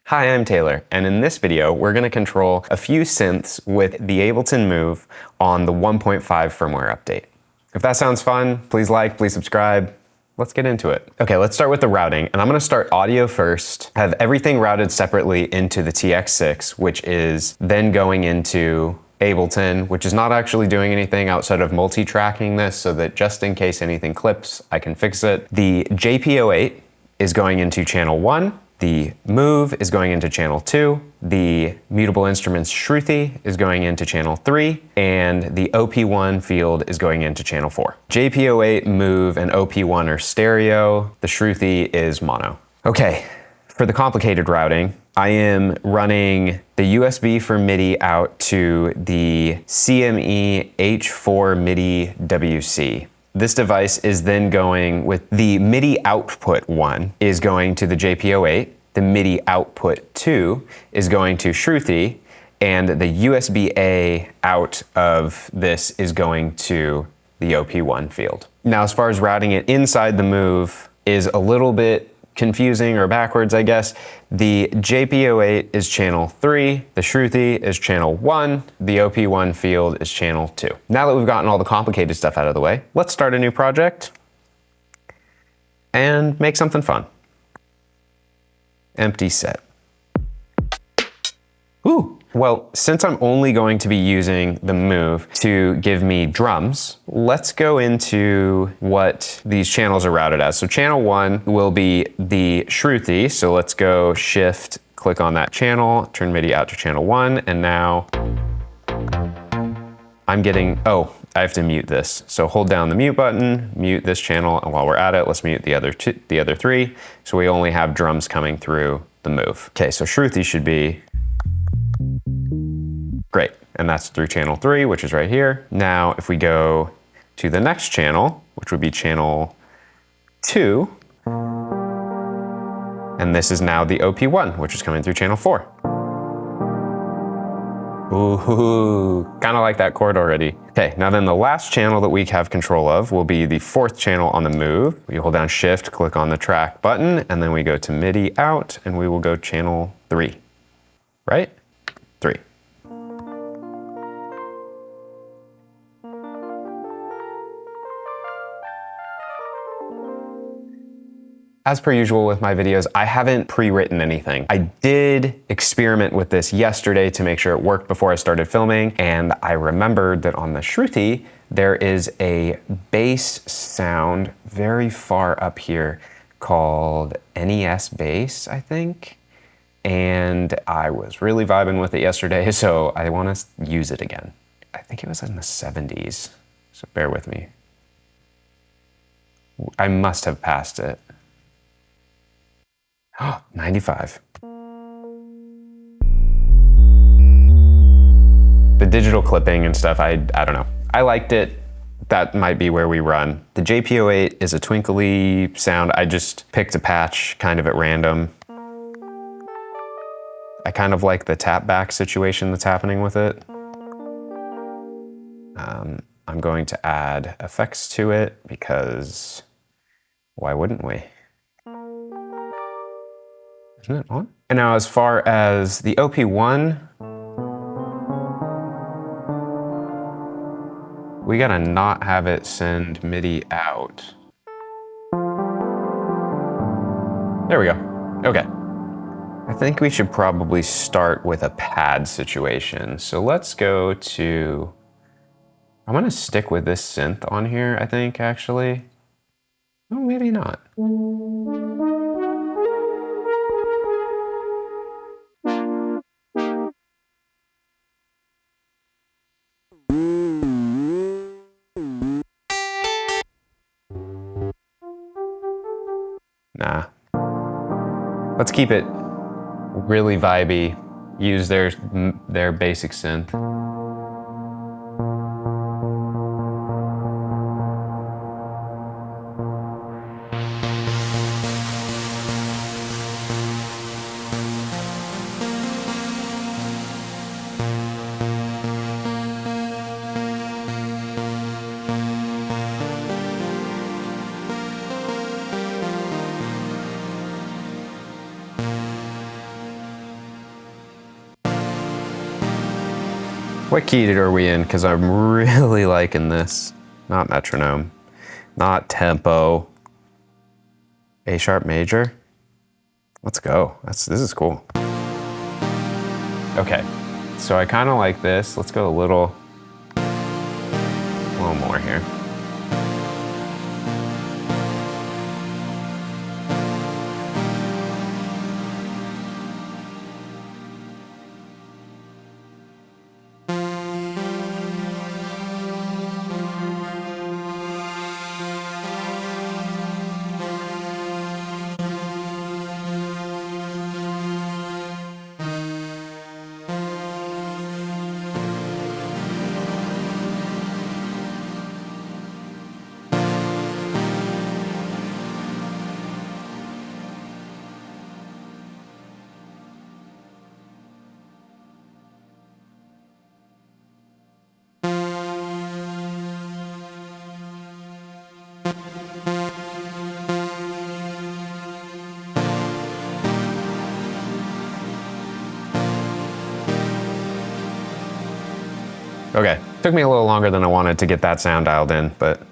Hi, I'm Taylor, and in this video, we're going to control a few synths with the Ableton Move on the 1.5 firmware update. If that sounds fun, please like, please subscribe. Let's get into it. Okay, let's start with the routing, and I'm going to start audio first, have everything routed separately into the TX6, which is then going into Ableton, which is not actually doing anything outside of multi-tracking this so that just in case anything clips, I can fix it. The JP08 is going into channel 1. The Move is going into channel 2, the Mutable Instruments Shruthi is going into channel 3, and the OP1 field is going into channel 4. JP08, Move, and OP1 are stereo, the Shruthi is mono. Okay, for the complicated routing, I am running the USB for Midi out to the CME H4 Midi WC. This device is then going with the MIDI output 1 is going to the JP08, the MIDI output 2 is going to Shruthi, and the USB-A out of this is going to the OP1 field. Now, as far as routing it inside the Move is a little bit confusing or backwards, I guess. The JP08 is channel 3, the Shruthi is channel 1, the OP1 field is channel 2. Now that we've gotten all the complicated stuff out of the way, let's start a new project and make something fun. Empty set. Ooh. Well, since I'm only going to be using the Move to give me drums, let's go into what these channels are routed as. So channel 1 will be the Shruthi. So let's go Shift, click on that channel, turn MIDI out to channel 1, and now I'm getting, oh, I have to mute this. So hold down the mute button, mute this channel, and while we're at it, let's mute the other 3. So we only have drums coming through the Move. Okay, so Shruthi should be great, and that's through channel 3, which is right here. Now, if we go to the next channel, which would be channel 2, and this is now the OP1, which is coming through channel 4. Ooh, kind of like that chord already. Okay, now then the last channel that we have control of will be the 4th channel on the Move. We hold down Shift, click on the track button, and then we go to MIDI out, and we will go channel 3, right? 3. As per usual with my videos, I haven't pre-written anything. I did experiment with this yesterday to make sure it worked before I started filming, and I remembered that on the Shruthi, there is a bass sound very far up here called NES bass, I think. And I was really vibing with it yesterday, so I want to use it again. I think it was in the 70s, so bear with me. I must have passed it. 95. The digital clipping and stuff, I don't know. I liked it. That might be where we run. The JP08 is a twinkly sound. I just picked a patch kind of at random. I kind of like the tap back situation that's happening with it. I'm going to add effects to it because why wouldn't we? Isn't it on? And now as far as the OP1, we gotta not have it send MIDI out. There we go. Okay. I think we should probably start with a pad situation. So let's go to, I'm gonna stick with this synth on here, I think, actually. Oh, maybe not. Nah. Let's keep it really vibey. Use their basic synth. What key are we in? Because I'm really liking this. Not metronome, not tempo. A sharp major. Let's go. This is cool. Okay, so I kind of like this. Let's go a little more here. Okay, took me a little longer than I wanted to get that sound dialed in, but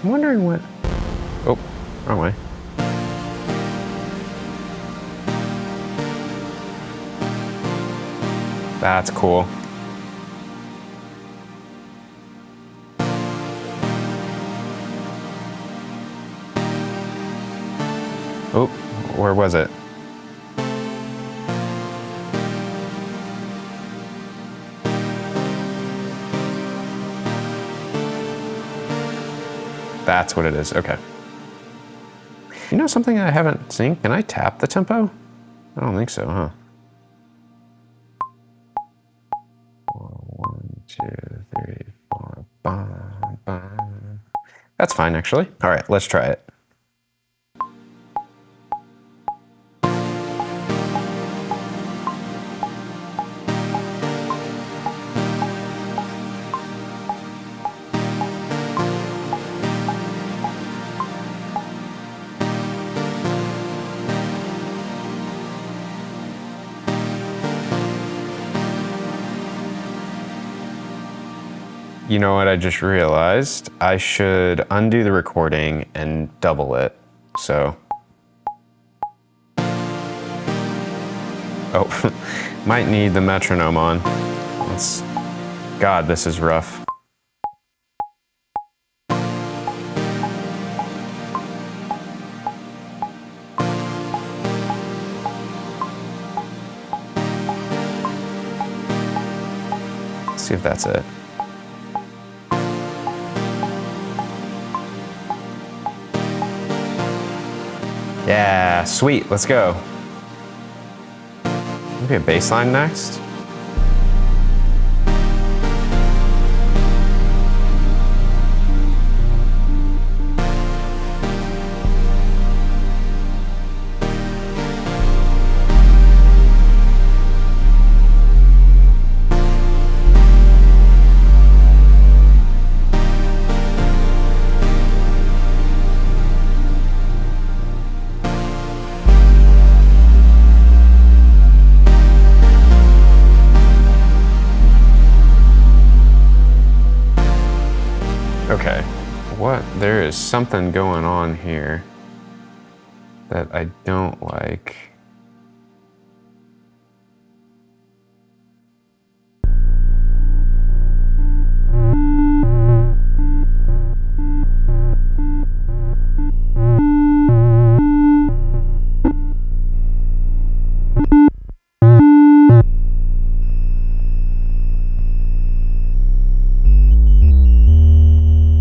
I'm wondering what... Oh, wrong way. That's cool. Oh, where was it? That's what it is, okay. You know something I haven't seen? Can I tap the tempo? I don't think so, huh? 1, 2, 3, 4, bum, bum. That's fine, actually. All right, let's try it. You know what I just realized? I should undo the recording and double it, so. Oh, might need the metronome on. God, this is rough. Let's see if that's it. Yeah, sweet, let's go. Maybe a bass line next? Okay, there is something going on here that I don't like.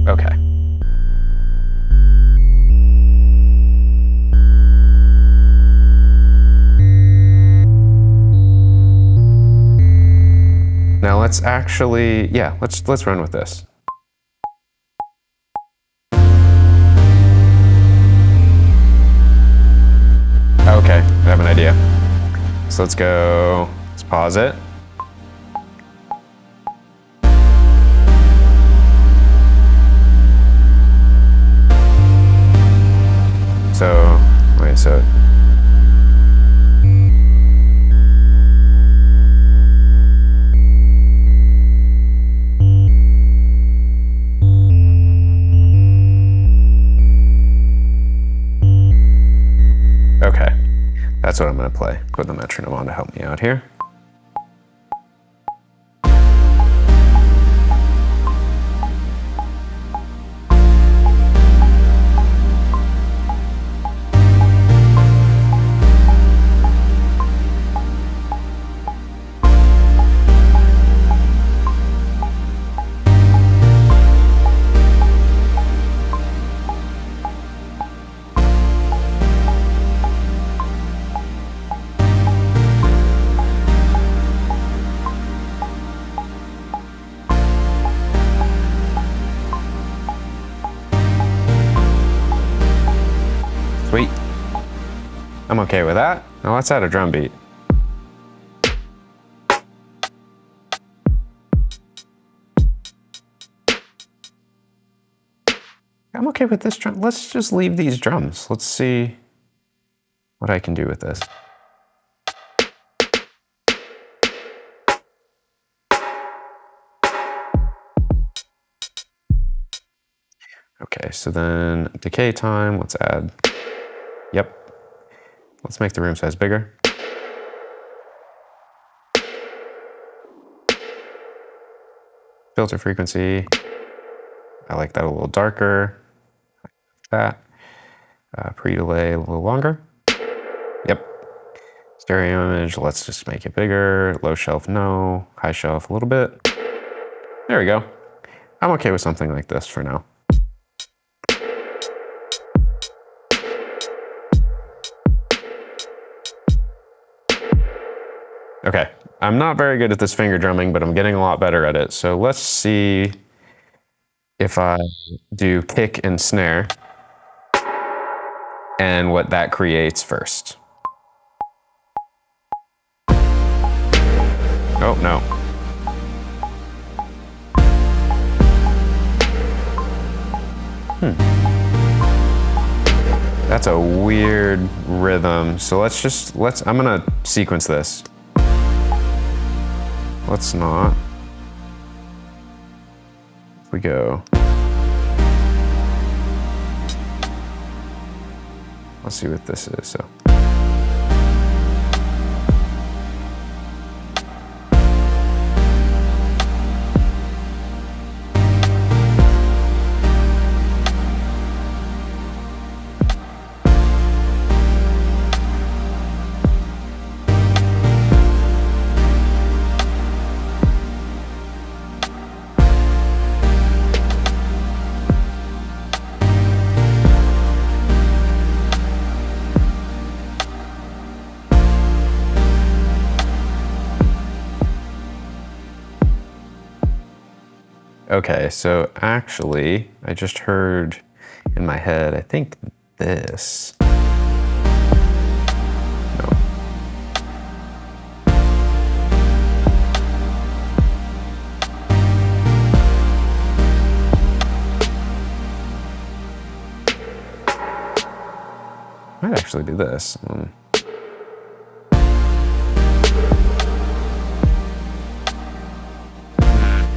Okay. Now let's actually, yeah, let's run with this. So let's go, let's pause it. So, wait, so. Okay, that's what I'm gonna play. Put the metronome on to help me out here. Sweet. I'm okay with that. Now let's add a drum beat. I'm okay with this drum. Let's just leave these drums. Let's see what I can do with this. Okay, so then decay time, let's add, yep. Let's make the room size bigger. Filter frequency, I like that a little darker. That. Pre-delay a little longer. Yep. Stereo image, let's just make it bigger. Low shelf, no. High shelf, a little bit. There we go. I'm okay with something like this for now. Okay, I'm not very good at this finger drumming, but I'm getting a lot better at it. So let's see if I do kick and snare and what that creates first. Oh, no. That's a weird rhythm. So I'm gonna sequence this. Let's not. If we go. Let's see what this is, so. Okay, so actually, I just heard in my head, I think this. No. Might actually do this.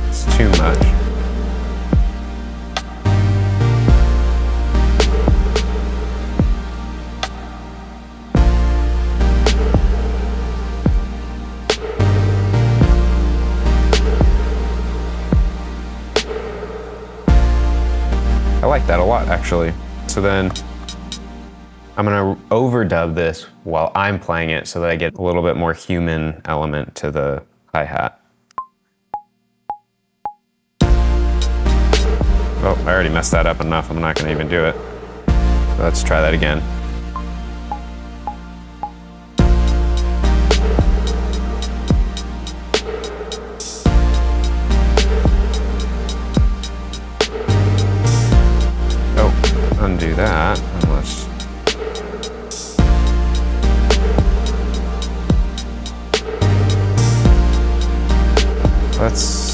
It's too much. I like that a lot, actually. So then I'm gonna overdub this while I'm playing it so that I get a little bit more human element to the hi-hat. Oh, I already messed that up enough. I'm not gonna even do it. Let's try that again. Undo that, and let's... Let's...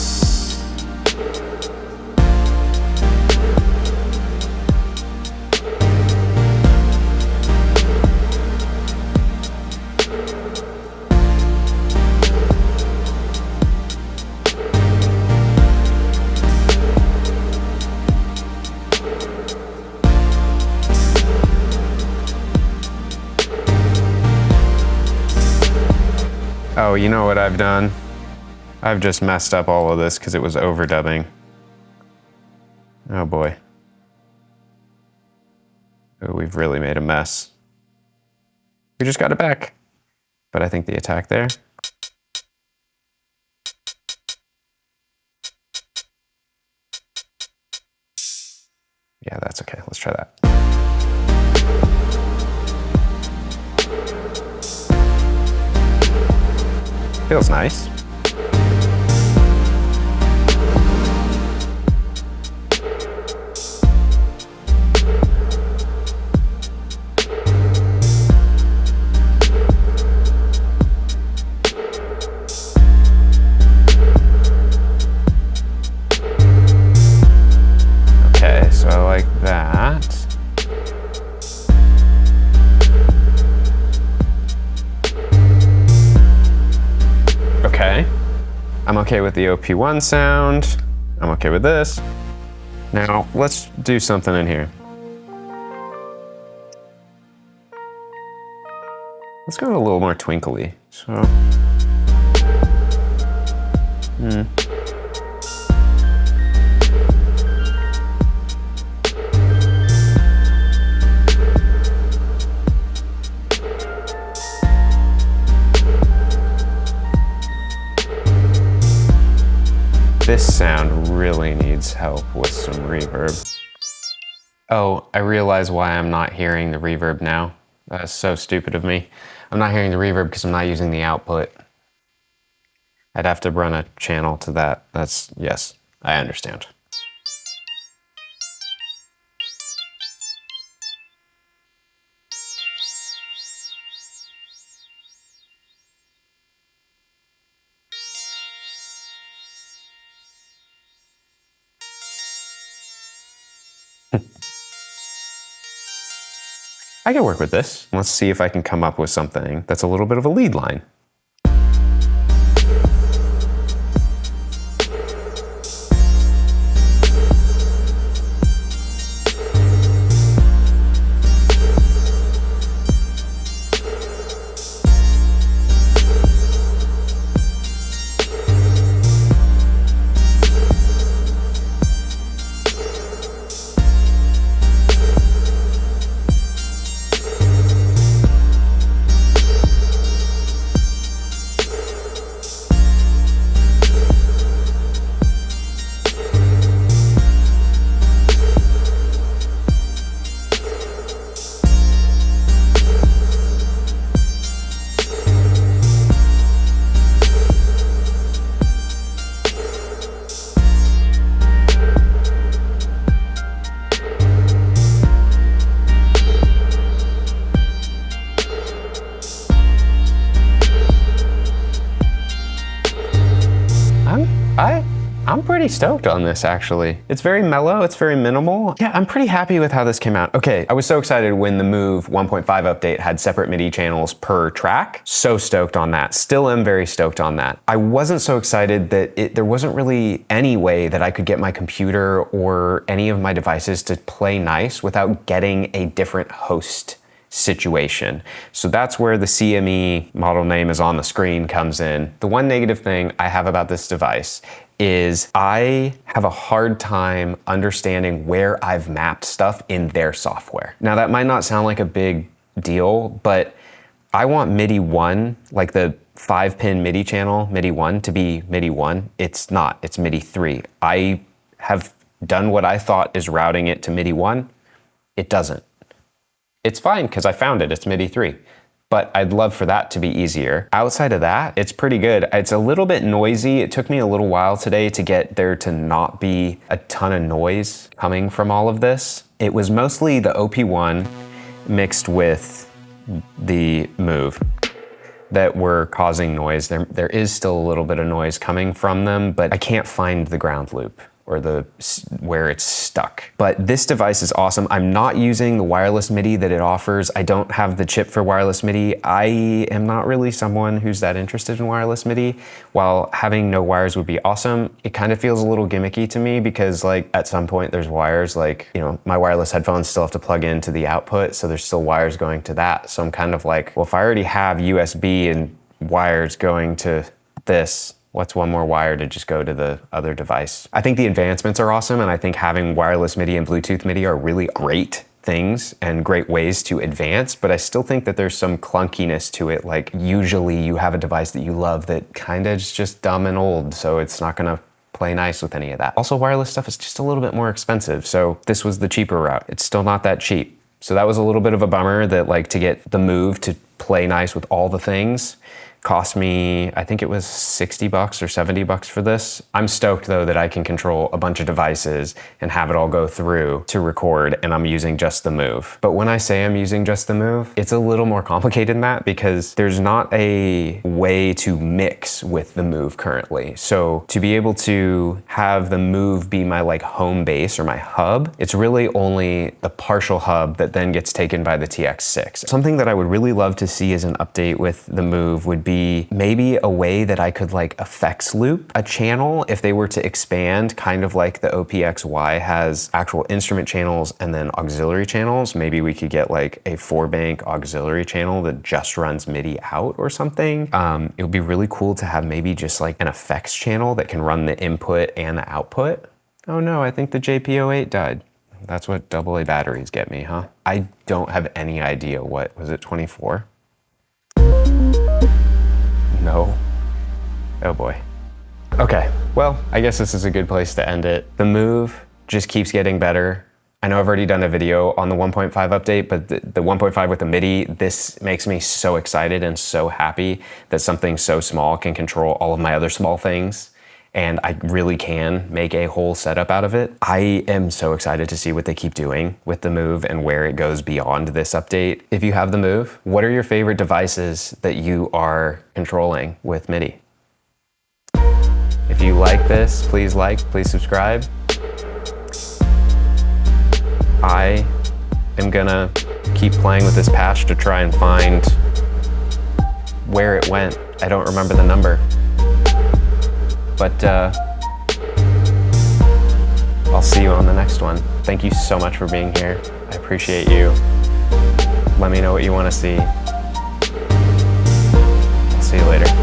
Oh, you know what I've done? I've just messed up all of this because it was overdubbing. Oh boy. Oh, we've really made a mess. We just got it back. But I think the attack there. Yeah, that's okay. Let's try that. Feels nice. Okay, so I like that. Okay. I'm okay with the OP1 sound. I'm okay with this. Now, let's do something in here. Let's go a little more twinkly. So, this sound really needs help with some reverb. Oh, I realize why I'm not hearing the reverb now. That's so stupid of me. I'm not hearing the reverb because I'm not using the output. I'd have to run a channel to that. That's, yes, I understand. I can work with this. Let's see if I can come up with something that's a little bit of a lead line. I'm pretty stoked on this, actually. It's very mellow, it's very minimal. Yeah, I'm pretty happy with how this came out. Okay, I was so excited when the Move 1.5 update had separate MIDI channels per track. So stoked on that. Still am very stoked on that. I wasn't so excited that there wasn't really any way that I could get my computer or any of my devices to play nice without getting a different host situation. So that's where the CME model name is on the screen comes in. The one negative thing I have about this device is I have a hard time understanding where I've mapped stuff in their software. Now that might not sound like a big deal, but I want MIDI 1, like the 5-pin MIDI channel, MIDI 1, to be MIDI 1. It's not, it's MIDI 3. I have done what I thought is routing it to MIDI 1. It doesn't. It's fine because I found it, it's MIDI 3. But I'd love for that to be easier. Outside of that, it's pretty good. It's a little bit noisy. It took me a little while today to get there to not be a ton of noise coming from all of this. It was mostly the OP1 mixed with the Move. that were causing noise. There is still a little bit of noise coming from them, but I can't find the ground loop or where it's stuck. But this device is awesome. I'm not using the wireless MIDI that it offers. I don't have the chip for wireless MIDI. I am not really someone who's that interested in wireless MIDI. While having no wires would be awesome, it kind of feels a little gimmicky to me because like at some point there's wires, like, you know, my wireless headphones still have to plug into the output, so there's still wires going to that. So I'm kind of like, well, if I already have USB and wires going to this, what's one more wire to just go to the other device? I think the advancements are awesome, and I think having wireless MIDI and Bluetooth MIDI are really great things and great ways to advance, but I still think that there's some clunkiness to it. Like usually you have a device that you love that kind of is just dumb and old, so it's not gonna play nice with any of that. Also, wireless stuff is just a little bit more expensive, so this was the cheaper route. It's still not that cheap. So that was a little bit of a bummer that like to get the Move to play nice with all the things cost me, I think it was 60 bucks or 70 bucks for this. I'm stoked though that I can control a bunch of devices and have it all go through to record, and I'm using just the Move. But when I say I'm using just the Move, it's a little more complicated than that because there's not a way to mix with the Move currently. So to be able to have the Move be my like home base or my hub, it's really only the partial hub that then gets taken by the TX6. Something that I would really love to see as an update with the Move would be maybe a way that I could like effects loop a channel if they were to expand, kind of like the OPXY has actual instrument channels and then auxiliary channels. Maybe we could get like a 4-bank auxiliary channel that just runs MIDI out or something. It would be really cool to have maybe just like an effects channel that can run the input and the output. Oh no, I think the JP08 died. That's what AA batteries get me, huh? I don't have any idea. What was it, 24? No. Oh boy. Okay, well, I guess this is a good place to end it. The Move just keeps getting better. I know I've already done a video on the 1.5 update, but the 1.5 with the MIDI, this makes me so excited and so happy that something so small can control all of my other small things. And I really can make a whole setup out of it. I am so excited to see what they keep doing with the Move and where it goes beyond this update. If you have the Move, what are your favorite devices that you are controlling with MIDI? If you like this, please subscribe. I am gonna keep playing with this patch to try and find where it went. I don't remember the number. But I'll see you on the next one. Thank you so much for being here. I appreciate you. Let me know what you want to see. I'll see you later.